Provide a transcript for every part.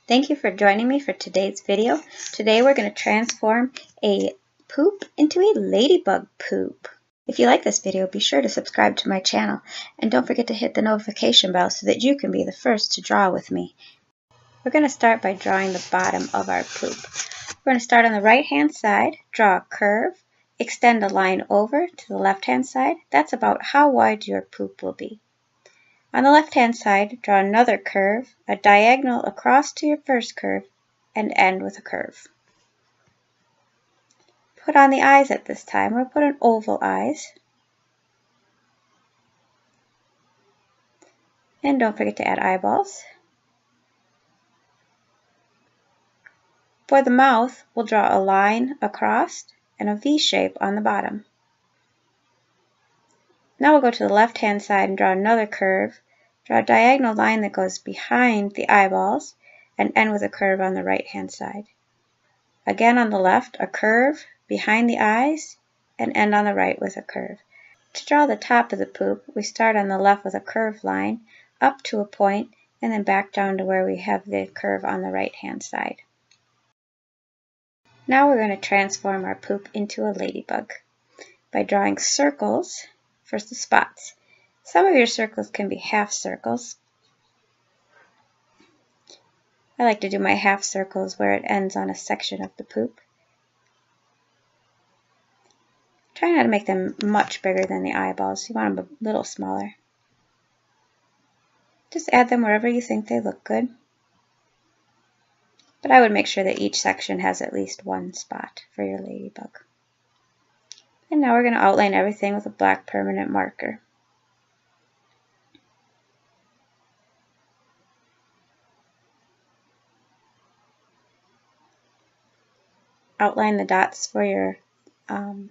Thank you for joining me for today's video. Today we're going to transform a poop into a ladybug poop. If you like this video, be sure to subscribe to my channel and don't forget to hit the notification bell so that you can be the first to draw with me. We're going to start by drawing the bottom of our poop. We're going to start on the right hand side, draw a curve, extend a line over to the left hand side. That's about how wide your poop will be. On the left-hand side, draw another curve, a diagonal across to your first curve, and end with a curve. Put on the eyes at this time. We'll put an oval eyes. And don't forget to add eyeballs. For the mouth, we'll draw a line across and a V shape on the bottom. Now we'll go to the left-hand side and draw another curve. Draw a diagonal line that goes behind the eyeballs and end with a curve on the right-hand side. Again on the left, a curve behind the eyes and end on the right with a curve. To draw the top of the poop, we start on the left with a curved line up to a point and then back down to where we have the curve on the right-hand side. Now we're going to transform our poop into a ladybug by drawing circles for the spots. Some of your circles can be half circles. I like to do my half circles where it ends on a section of the poop. Try not to make them much bigger than the eyeballs. You want them a little smaller. Just add them wherever you think they look good. But I would make sure that each section has at least one spot for your ladybug. And now we're going to outline everything with a black permanent marker. Outline the dots for your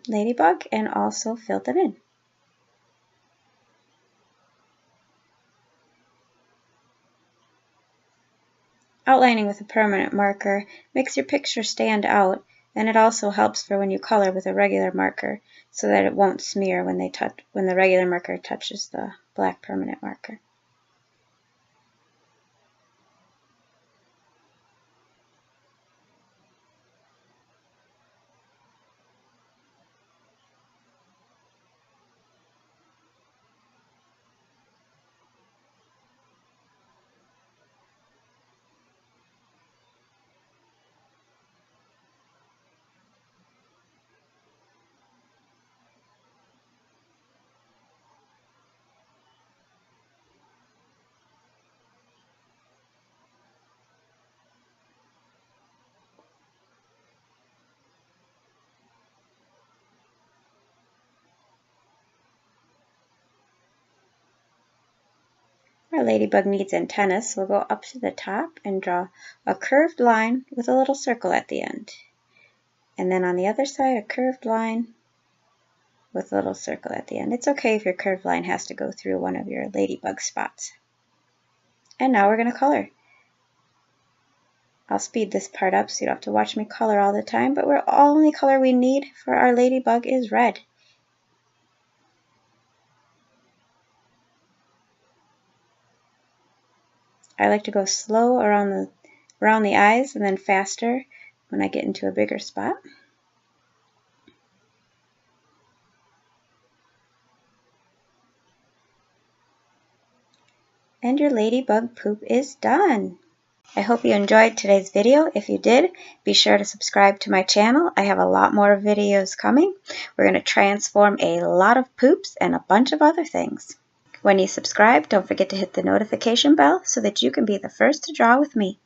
ladybug and also fill them in. Outlining with a permanent marker makes your picture stand out, and it also helps for when you color with a regular marker so that it won't smear when the regular marker touches the black permanent marker. Our ladybug needs antennas, so we'll go up to the top and draw a curved line with a little circle at the end. And then on the other side, a curved line with a little circle at the end. It's okay if your curved line has to go through one of your ladybug spots. And now we're going to color. I'll speed this part up so you don't have to watch me color all the time, but the only color we need for our ladybug is red. I like to go slow around the eyes and then faster when I get into a bigger spot. And your ladybug poop is done. I hope you enjoyed today's video. If you did, be sure to subscribe to my channel. I have a lot more videos coming. We're going to transform a lot of poops and a bunch of other things. When you subscribe, don't forget to hit the notification bell so that you can be the first to draw with me.